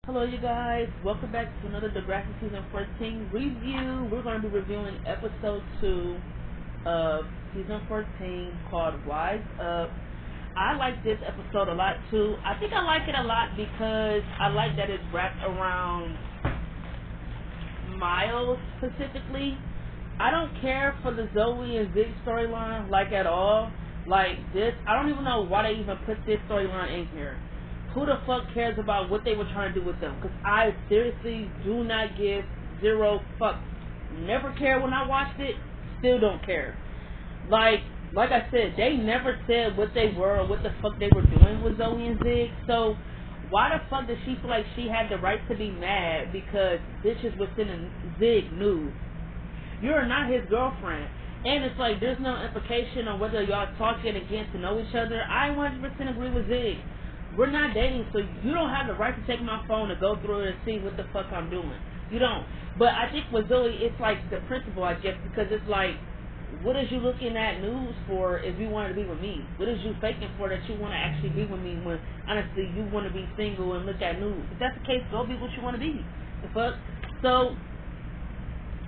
Hello, you guys. Welcome back to another Degrassi Season 14 review. We're going to be reviewing episode 2 of Season 14 called Wise Up. I like this episode a lot, too. I think I like it a lot because I like that it's wrapped around Miles specifically. I don't care for the Zoe and Zig storyline, like, at all. Like, this, I don't even know why they even put this storyline in here. Who the fuck cares about what they were trying to do with them? Because I seriously do not give zero fucks. Never cared when I watched it. Still don't care. Like I said, they never said what they were or what the fuck they were doing with Zoe and Zig. So why the fuck does she feel like she had the right to be mad because bitches was sending Zig nudes? You're not his girlfriend. And it's like there's no implication on whether y'all talking and getting to know each other. I 100% agree with Zig. We're not dating, so you don't have the right to take my phone and go through it and see what the fuck I'm doing. You don't. But I think with Zoe, it's like the principle, I guess, because it's like, what is you looking at news for if you wanted to be with me? What is you faking for that you want to actually be with me when, honestly, you want to be single and look at news? If that's the case, go be what you want to be. The fuck? So,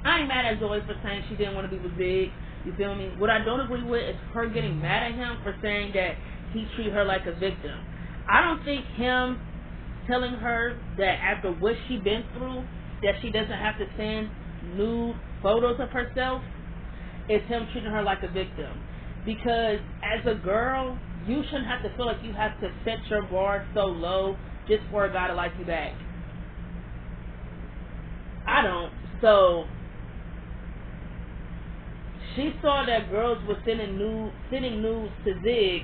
I ain't mad at Zoe for saying she didn't want to be with Zig. You feel me? What I don't agree with is her getting mad at him for saying that he treated her like a victim. I don't think him telling her that after what she been through, that she doesn't have to send nude photos of herself, is him treating her like a victim. Because as a girl, you shouldn't have to feel like you have to set your bar so low just for a guy to like you back. I don't. So she saw that girls were sending nudes to Zig.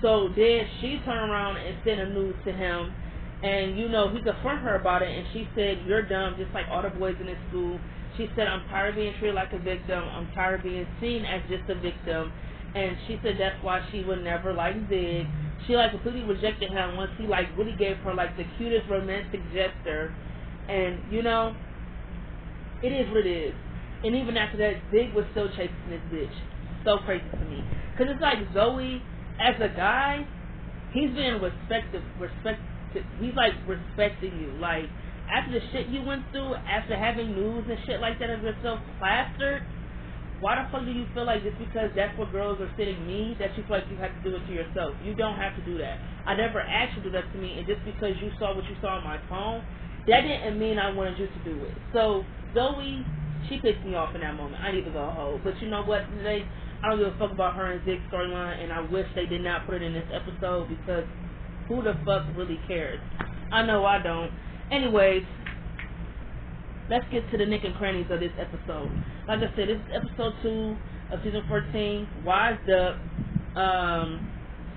So then she turned around and sent a nude to him, and you know, he confronted her about it, and she said, you're dumb, just like all the boys in this school. She said, I'm tired of being treated like a victim, I'm tired of being seen as just a victim, and she said that's why she would never like Zig. She like completely rejected him once he like really gave her like the cutest romantic gesture, and you know, it is what it is. And even after that, Zig was still chasing this bitch. So crazy to me, because it's like Zoe, as a guy, he's being respected. He's like respecting you. Like after the shit you went through, after having news and shit like that of yourself plastered, why the fuck do you feel like just because that's what girls are sending me that you feel like you have to do it to yourself? You don't have to do that. I never asked you to do that to me, and just because you saw what you saw on my phone, that didn't mean I wanted you to do it. So Zoe, she pissed me off in that moment. I need to go home. But you know what? Today, I don't give a fuck about her and Zig's storyline, and I wish they did not put it in this episode because who the fuck really cares? I know I don't. Anyways, let's get to the nick and crannies of this episode. Like I said, this is episode 2 of season 14, Wised Up.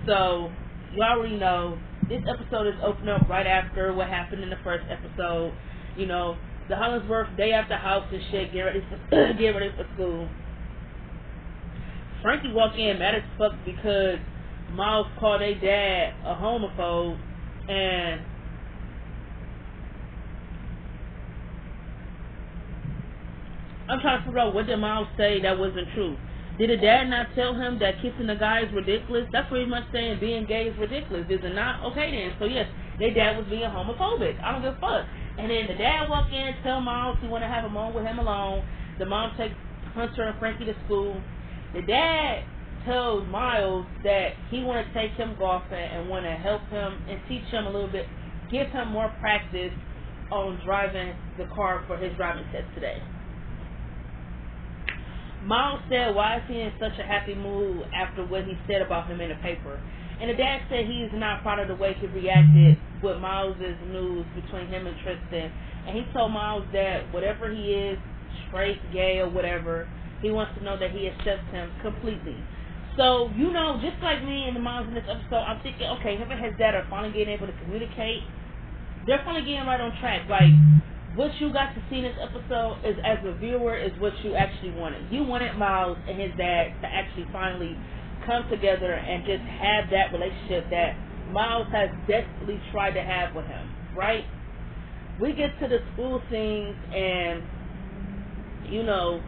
So, you already know, this episode is opening up right after what happened in the first episode. You know, the Hollingsworth day after house and shit, get ready for school. Frankie walked in mad as fuck because Miles called their dad a homophobe, and I'm trying to figure out what did Miles say that wasn't true. Did the dad not tell him that kissing the guy is ridiculous? That's pretty much saying being gay is ridiculous. Is it not? Okay then. So yes, their dad was being homophobic. I don't give a fuck. And then the dad walked in and tell Miles he want to have a moment with him alone. The mom takes Hunter and Frankie to school. The dad tells Miles that he want to take him golfing and want to help him and teach him a little bit, give him more practice on driving the car for his driving test today. Miles said, why is he in such a happy mood after what he said about him in the paper? And the dad said he is not proud of the way he reacted with Miles' news between him and Tristan. And he told Miles that whatever he is, straight, gay, or whatever, he wants to know that he accepts him completely. So, you know, just like me and the moms in this episode, I'm thinking, okay, him and his dad are finally getting able to communicate. They're finally getting right on track. Like, what you got to see in this episode is, as a viewer, is what you actually wanted. You wanted Miles and his dad to actually finally come together and just have that relationship that Miles has desperately tried to have with him, right? We get to the school scenes and, you know,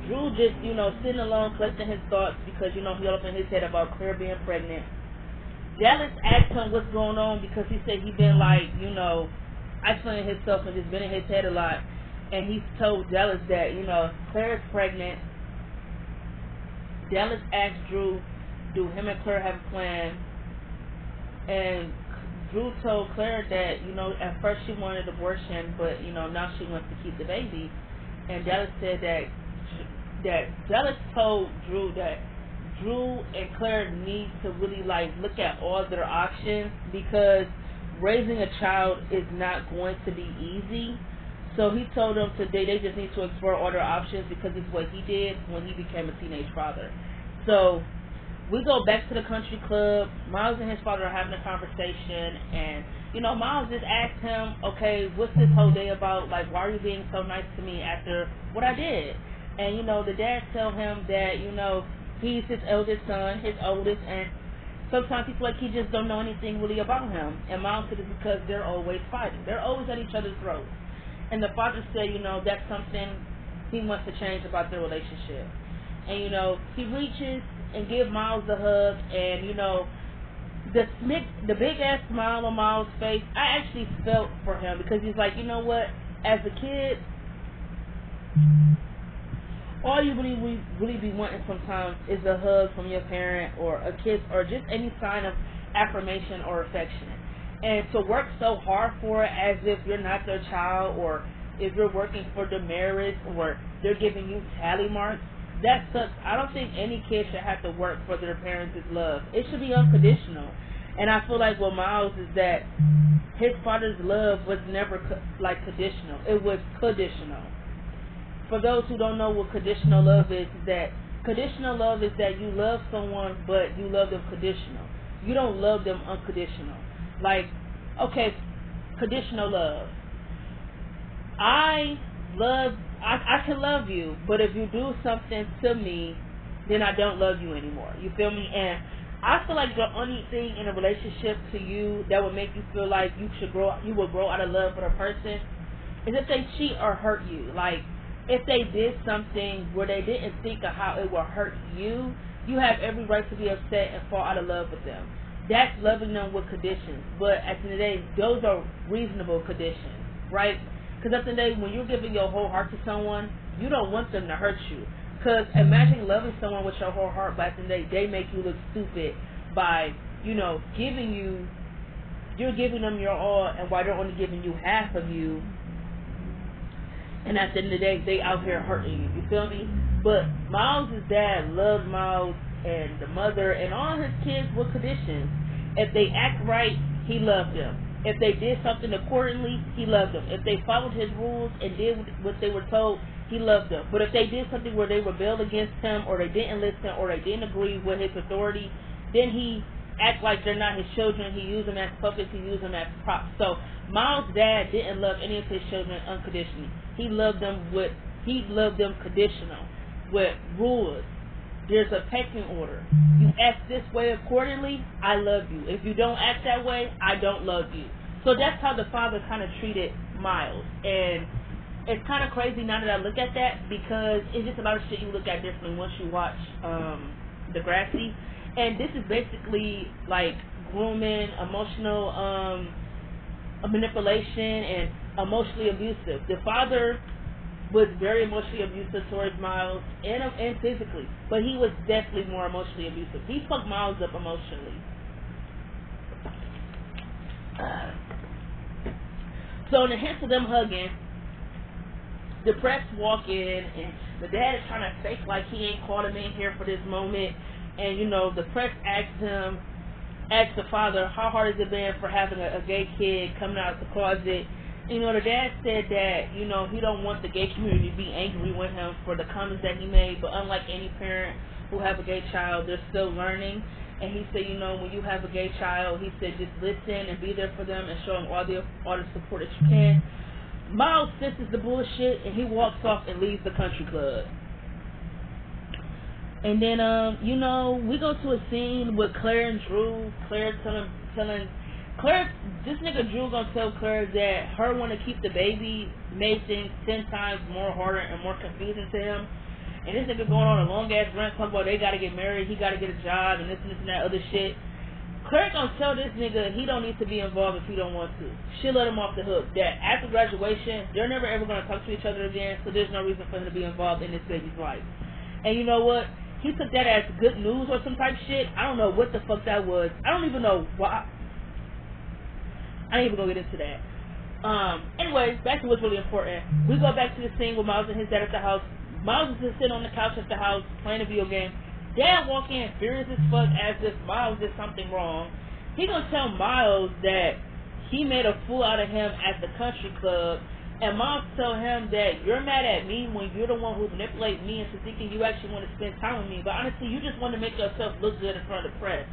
Drew just, you know, sitting alone collecting his thoughts because, you know, he all up in his head about Claire being pregnant. Dallas asked him what's going on because he said he been like, you know, isolating himself and just been in his head a lot. And he's told Dallas that, Claire is pregnant. Dallas asked Drew, do him and Claire have a plan? And Drew told Claire that, at first she wanted abortion, but, now she wants to keep the baby. And Dallas said that Dallas told Drew that Drew and Claire need to really, look at all their options, because raising a child is not going to be easy. So he told them today they just need to explore all their options, because it's what he did when he became a teenage father. So we go back to the country club. Miles and his father are having a conversation, and Miles just asked him, okay, what's this whole day about? Why are you being so nice to me after what I did? And the dad tell him that he's his eldest son, his oldest, and sometimes he feel like he just don't know anything really about him. And Miles said it's because they're always fighting. They're always at each other's throats. And the father said, that's something he wants to change about their relationship. And, he reaches and gives Miles a hug. And, the big-ass smile on Miles' face, I actually felt for him, because he's like, what? As a kid, all you really be wanting sometimes is a hug from your parent, or a kiss, or just any sign of affirmation or affection. And to work so hard for it as if you're not their child, or if you're working for demerits, or they're giving you tally marks, that sucks. I don't think any kid should have to work for their parents' love. It should be unconditional. And I feel like what Miles is that his father's love was never conditional. It was conditional. For those who don't know what conditional love is that conditional love is that you love someone, but you love them conditional. You don't love them unconditional. Okay, conditional love. I can love you, but if you do something to me, then I don't love you anymore. You feel me? And I feel like the only thing in a relationship to you that would make you feel like you will grow out of love for the person is if they cheat or hurt you. If they did something where they didn't think of how it would hurt you, you have every right to be upset and fall out of love with them. That's loving them with conditions. But at the end of the day, those are reasonable conditions, right? Because at the end of the day, when you're giving your whole heart to someone, you don't want them to hurt you. Because imagine loving someone with your whole heart, but at the end of the day, they make you look stupid by, you're giving them your all, and while they're only giving you half of you, and at the end of the day, they out here hurting you. You feel me? But Miles' dad loved Miles and the mother and all his kids with conditions. If they act right, he loved them. If they did something accordingly, he loved them. If they followed his rules and did what they were told, he loved them. But if they did something where they rebelled against him, or they didn't listen, or they didn't agree with his authority, then he act like they're not his children. He used them as puppets. He used them as props. So Miles' dad didn't love any of his children unconditionally. He loved them conditional, with rules. There's a pecking order. You act this way accordingly, I love you. If you don't act that way, I don't love you. So that's how the father kind of treated Miles. And it's kind of crazy now that I look at that, because it's just a lot of shit you look at differently once you watch Degrassi. And this is basically grooming, emotional manipulation, and emotionally abusive. The father was very emotionally abusive towards Miles and physically, but he was definitely more emotionally abusive. He fucked Miles up emotionally. So in the hints of them hugging, the press walk in, and the dad is trying to fake like he ain't called him in here for this moment. And the press asked the father, how hard has it been for having a gay kid coming out of the closet? The dad said that, he don't want the gay community to be angry with him for the comments that he made, but unlike any parent who have a gay child, they're still learning. And he said, when you have a gay child, he said, just listen and be there for them and show them all the support that you can. Miles senses the bullshit, and he walks off and leaves the country club. And then, we go to a scene with Claire and Drew. Claire telling Claire, this nigga Drew gonna tell Claire that her want to keep the baby made things 10 times more harder and more confusing to him. And this nigga going on a long ass rant talking about they gotta get married, he gotta get a job, and this and that other shit. Claire gonna tell this nigga he don't need to be involved if he don't want to. She'll let him off the hook. That after graduation, they're never ever gonna talk to each other again, so there's no reason for him to be involved in this baby's life. And you know what? He took that as good news or some type of shit. I don't know what the fuck that was. I don't even know why. I ain't even gonna get into that. Anyways, back to what's really important. We go back to the scene with Miles and his dad at the house. Miles is just sitting on the couch at the house playing a video game. Dad walk in furious as fuck as if Miles did something wrong. He gonna tell Miles that he made a fool out of him at the country club, and Miles tell him that you're mad at me when you're the one who manipulated me into thinking you actually want to spend time with me, but honestly you just want to make yourself look good in front of the press.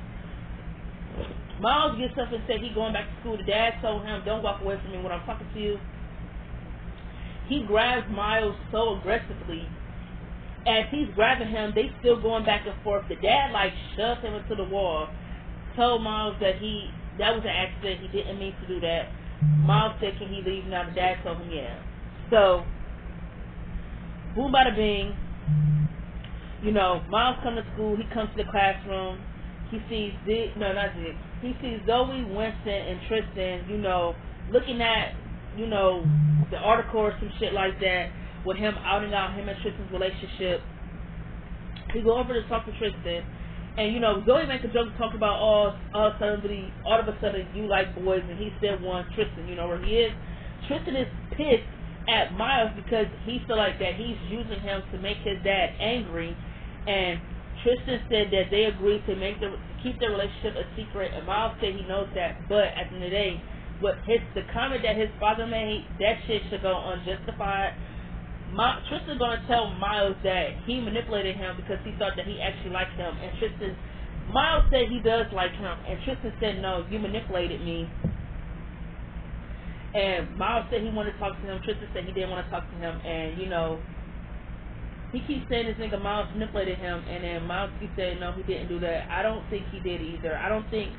Miles gets up and said he going back to school. The dad told him, don't walk away from me when I'm talking to you. He grabs Miles so aggressively. As he's grabbing him, they still going back and forth. The dad like shoved him into the wall. Told Miles that was an accident. He didn't mean to do that. Miles said, can he leave now? The dad told him, yeah. So, boom bada bing. You know, Miles comes to school. He comes to the classroom. He sees He sees Zoe, Winston, and Tristan, you know, looking at, you know, the article or some shit like that, with him outing out him and Tristan's relationship. He go over to talk to Tristan, and you know, Zoe make a joke to talk about all of a sudden you like boys, and he said one, Tristan, you know where he is. Tristan is pissed at Miles because he feel like that he's using him to make his dad angry, and Tristan said that they agreed to keep their relationship a secret, and Miles said he knows that, but at the end of the day, the comment that his father made, that shit should go unjustified. Tristan gonna tell Miles that he manipulated him because he thought that he actually liked him, and Miles said he does like him, and Tristan said no, you manipulated me. And Miles said he wanted to talk to him. Tristan said he didn't want to talk to him, and you know, he keeps saying this nigga Miles manipulated him, and then Miles keeps saying no, he didn't do that. I don't think he did either. I don't think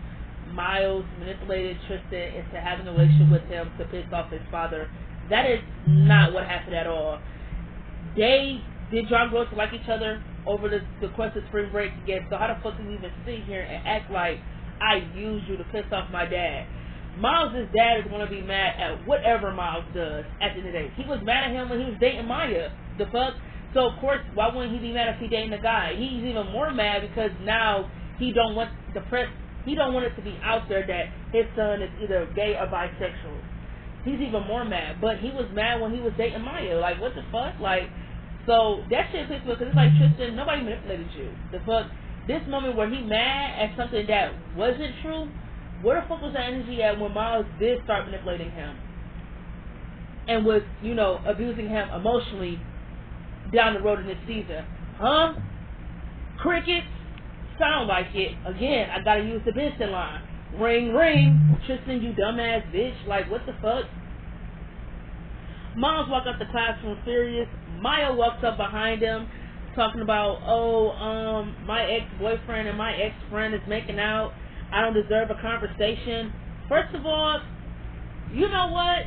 Miles manipulated Tristan into having a relationship with him to piss off his father. That is not what happened at all. Did y'all grow to like each other over the course of spring break? Yes. So how the fuck do you even sit here and act like I used you to piss off my dad? Miles' dad is going to be mad at whatever Miles does at the end of the day. He was mad at him when he was dating Maya. The fuck? So of course, why wouldn't he be mad if he dating a guy? He's even more mad because now he don't want the press. He don't want it to be out there that his son is either gay or bisexual. He's even more mad. But he was mad when he was dating Maya. Like, what the fuck? Like, so that shit pissed me off because it's like, Tristan, nobody manipulated you. The fuck? This moment where he mad at something that wasn't true, where the fuck was that energy at when Miles did start manipulating him? And was, you know, abusing him emotionally down the road in this season? Huh? Crickets? Sound like it. Again, I gotta use the Benson line. Ring, ring. Tristan, you dumbass bitch. Like, what the fuck? Miles walked out the classroom furious. Maya walks up behind him talking about, my ex-boyfriend and my ex-friend is making out. I don't deserve a conversation. First of all, you know what?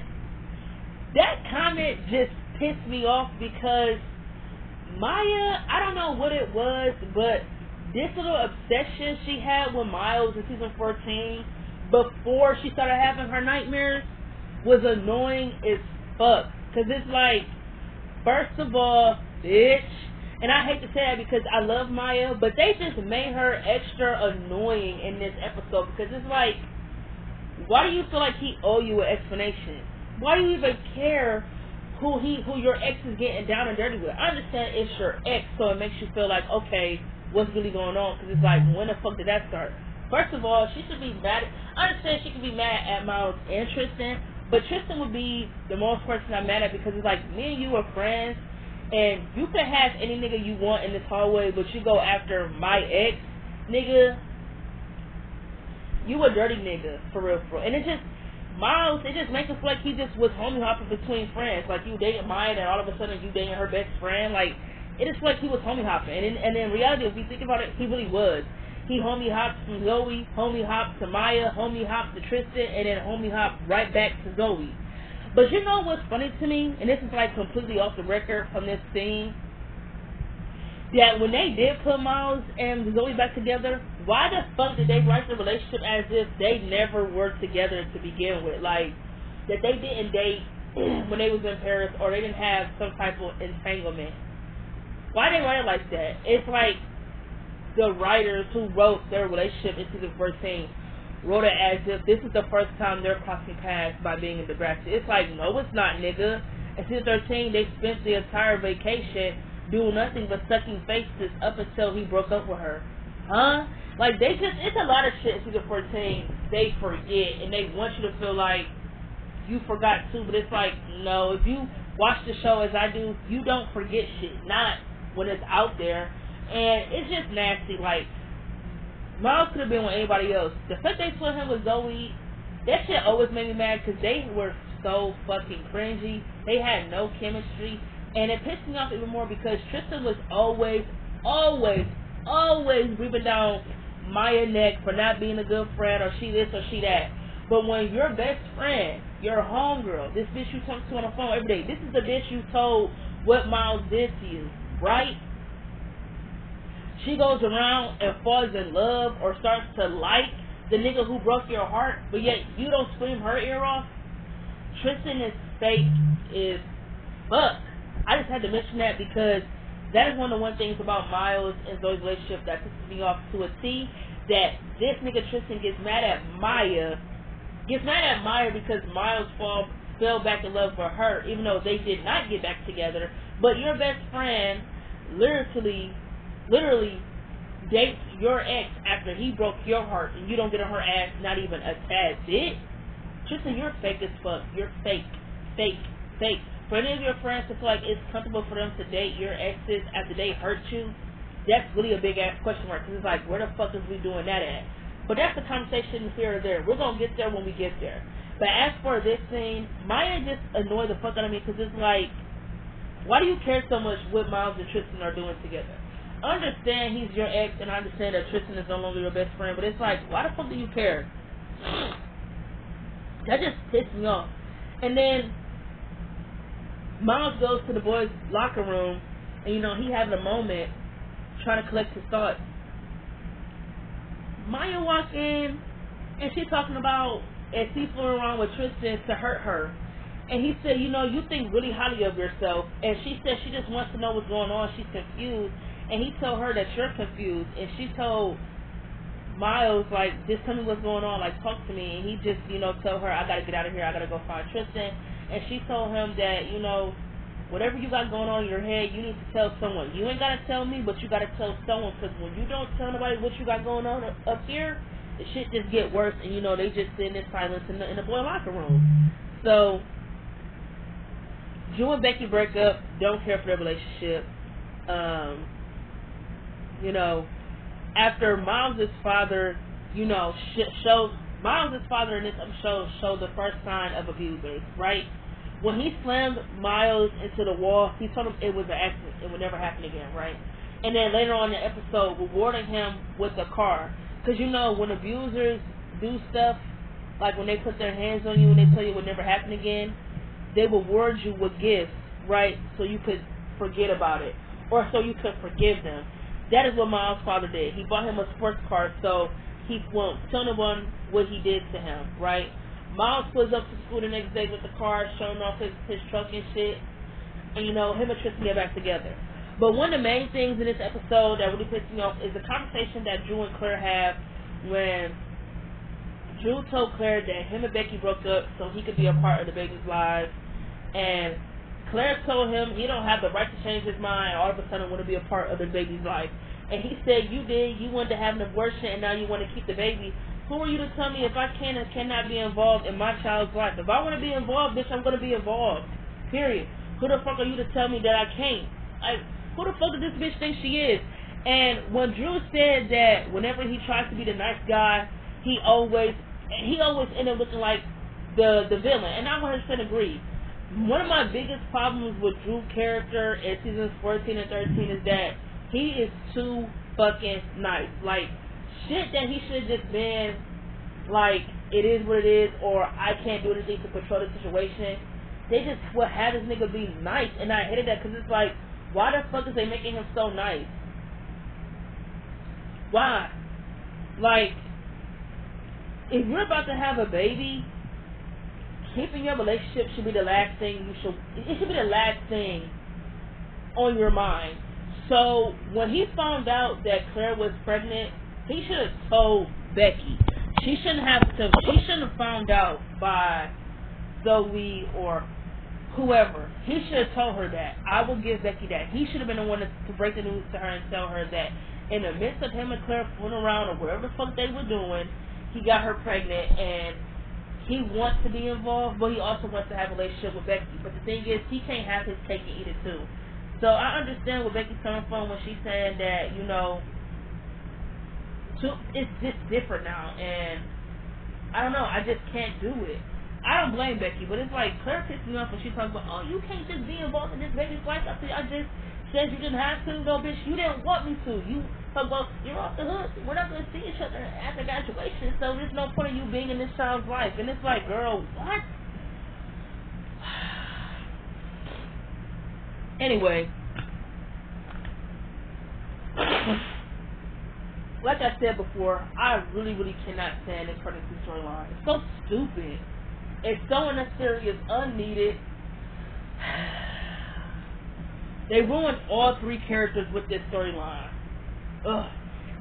That comment just pissed me off because Maya, I don't know what it was, but this little obsession she had with Miles in season 14 before she started having her nightmares was annoying as fuck. Because it's like, first of all, bitch, and I hate to say that because I love Maya, but they just made her extra annoying in this episode because it's like, why do you feel like he owe you an explanation? Why do you even care who your ex is getting down and dirty with? I understand it's your ex, so it makes you feel like, okay, what's really going on? Because it's like, when the fuck did that start? First of all, she should be mad. I understand she could be mad at Miles and Tristan, but Tristan would be the most person I'm mad at because it's like, me and you are friends, and you can have any nigga you want in this hallway, but you go after my ex, nigga, you a dirty nigga, for real, for real. And it just, Miles, it just makes it feel like he just was homie hopping between friends. Like, you dating Maya, and all of a sudden you dating her best friend. Like, it just felt like he was homie hopping. And in reality, if you think about it, he really was. He homie hopped from Zoe, homie hopped to Maya, homie hopped to Tristan, and then homie hopped right back to Zoe. But you know what's funny to me? And this is like completely off the record from this scene. That when they did put Miles and Zoe back together, why the fuck did they write the relationship as if they never were together to begin with? Like, that they didn't date when they was in Paris, or they didn't have some type of entanglement. Why they write it like that? It's like the writers who wrote their relationship in season 14 wrote it as if this is the first time they're crossing paths by being in Degrassi. It's like, no, it's not, nigga. In season 13, they spent the entire vacation doing nothing but sucking faces up until he broke up with her. Huh? Like, they just, it's a lot of shit in season 14 they forget, and they want you to feel like you forgot too, but it's like, no, if you watch the show as I do, you don't forget shit, not when it's out there. And it's just nasty. Like, Miles could have been with anybody else. The fact they put him with Zoe, that shit always made me mad, because they were so fucking cringy. They had no chemistry, and it pissed me off even more because Tristan was always breathing down Maya's neck for not being a good friend, or she this or she that. But when your best friend, your homegirl, this bitch you talk to on the phone every day, this is the bitch you told what Miles did to you, right? She goes around and falls in love or starts to like the nigga who broke your heart, but yet you don't scream her ear off. Tristan is fake as fuck. I just had to mention that because that is one of the things about Miles and Zoe's relationship that pisses me off to a T, that this nigga Tristan gets mad at Maya because Miles fell back in love with her, even though they did not get back together. But your best friend literally dates your ex after he broke your heart, and you don't get on her ass not even a tad bit. Tristan, you're fake as fuck. You're fake. For any of your friends to feel like it's comfortable for them to date your exes after they hurt you, that's really a big ass question mark, because it's like, where the fuck is we doing that at? But that's the conversation here or there. We're going to get there when we get there. But as for this scene, Maya just annoyed the fuck out of me, because it's like, why do you care so much what Miles and Tristan are doing together? I understand he's your ex, and I understand that Tristan is no longer your best friend, but it's like, why the fuck do you care? That just pissed me off. And then Miles goes to the boys' locker room, and he having a moment trying to collect his thoughts. Maya walks in, and she's talking about as he's fooling around with Tristan to hurt her. And he said, you think really highly of yourself. And she said she just wants to know what's going on. She's confused. And he told her that you're confused. And she told Miles, like, just tell me what's going on, like, talk to me. And he just, told her, I gotta get out of here, I gotta go find Tristan. And she told him that, whatever you got going on in your head, you need to tell someone. You ain't gotta tell me, but you gotta tell someone, because when you don't tell nobody what you got going on up here, the shit just get worse, and they just sit in silence in the boy locker room. So Drew and Becky break up, don't care for their relationship. After Miles' father, Miles' father in this show showed the first sign of abusers, right? When he slammed Miles into the wall, he told him it was an accident, it would never happen again, right? And then later on in the episode, rewarding him with a car. Because when abusers do stuff, like when they put their hands on you and they tell you it would never happen again, they reward you with gifts, right? So you could forget about it, or so you could forgive them. That is what Miles' father did. He bought him a sports car, so he won't tell anyone what he did to him, right? Miles pulls up to school the next day with the car, showing off his truck and shit. And him and Tristan get back together. But one of the main things in this episode that really pissed me off is the conversation that Drew and Claire have when Drew told Claire that him and Becky broke up so he could be a part of the baby's lives. And Claire told him he don't have the right to change his mind, all of a sudden want to be a part of the baby's life. And he said, you did, you wanted to have an abortion, and now you want to keep the baby. Who are you to tell me if I can and cannot be involved in my child's life? If I want to be involved, bitch, I'm going to be involved. Period. Who the fuck are you to tell me that I can't? Like, who the fuck does this bitch think she is? And when Drew said that whenever he tries to be the nice guy, he always end up looking like the villain. And I 100% agree. One of my biggest problems with Drew's character in seasons 14 and 13 is that he is too fucking nice. Like, shit that he should have just been like, it is what it is, or I can't do anything to control the situation. They just would have this nigga be nice, and I hated that because it's like, why the fuck is they making him so nice? Why? Like, if you're about to have a baby, keeping your relationship should be the last thing it should be the last thing on your mind. So when he found out that Claire was pregnant, he should have told Becky. She shouldn't have found out by Zoe or whoever. He should have told her that. I will give Becky that. He should have been the one to break the news to her and tell her that in the midst of him and Claire fooling around or whatever the fuck they were doing, he got her pregnant and he wants to be involved, but he also wants to have a relationship with Becky. But the thing is, he can't have his cake and eat it too. So I understand where Becky's coming from when she's saying that, you know, it's just different now, and I don't know, I just can't do it. I don't blame Becky, but it's like, Claire pissed me off when she talks about, oh, you can't just be involved in this baby's life. I just said you didn't have to. No, bitch, you didn't want me to. You talk about, you're off the hook. We're not going to see each other after graduation, so there's no point in you being in this child's life. And it's like, girl, what? Anyway, like I said before, I really, really cannot stand this pregnancy storyline. It's so stupid. It's so unnecessary. It's unneeded. They ruined all three characters with this storyline. Ugh.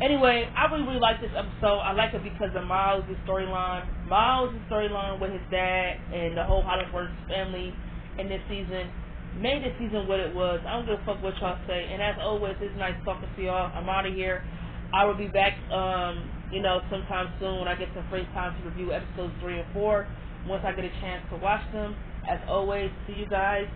Anyway, I really, really like this episode. I like it because of Miles' storyline. Miles' storyline with his dad and the whole Hollywood family in this season made this season what it was. I don't give a fuck what y'all say. And as always, it's nice talking to y'all. I'm out of here. I will be back, sometime soon when I get some free time to review episodes 3 and 4. Once I get a chance to watch them. As always, see you guys